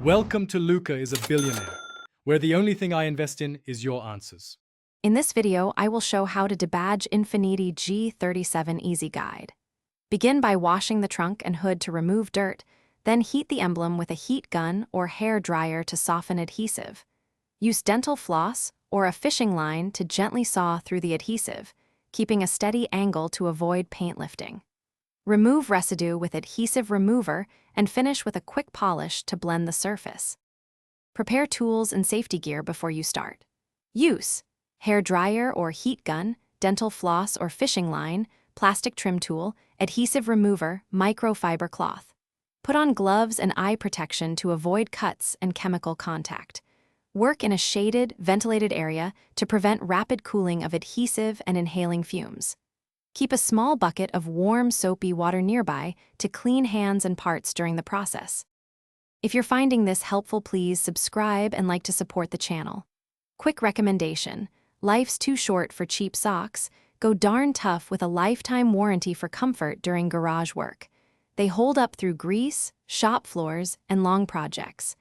Welcome to Luca is a Billionaire, where the only thing I invest in is your answers. In this video, I will show how to debadge Infiniti G37 Easy Guide. Begin by washing the trunk and hood to remove dirt, then heat the emblem with a heat gun or hair dryer to soften adhesive. Use dental floss or a fishing line to gently saw through the adhesive, keeping a steady angle to avoid paint lifting. Remove residue with adhesive remover and finish with a quick polish to blend the surface. Prepare tools and safety gear before you start. Use: hair dryer or heat gun, dental floss or fishing line, plastic trim tool, adhesive remover, microfiber cloth. Put on gloves and eye protection to avoid cuts and chemical contact. Work in a shaded, ventilated area to prevent rapid cooling of adhesive and inhaling fumes. Keep a small bucket of warm, soapy water nearby to clean hands and parts during the process. If you're finding this helpful, please subscribe and like to support the channel. Quick recommendation: life's too short for cheap socks. Go darn tough with a lifetime warranty for comfort during garage work. They hold up through grease, shop floors, and long projects.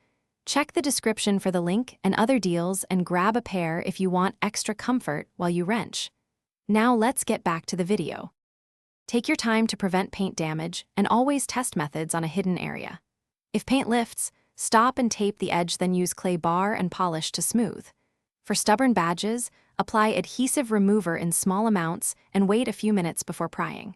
Check the description for the link and other deals and grab a pair if you want extra comfort while you wrench. Now let's get back to the video. Take your time to prevent paint damage and always test methods on a hidden area. If paint lifts, stop and tape the edge, then use clay bar and polish to smooth. For stubborn badges, apply adhesive remover in small amounts and wait a few minutes before prying.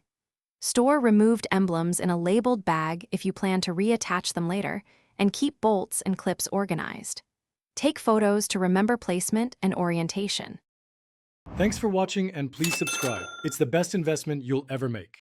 Store removed emblems in a labeled bag if you plan to reattach them later, and keep bolts and clips organized. Take photos to remember placement and orientation. Thanks for watching and please subscribe. It's the best investment you'll ever make.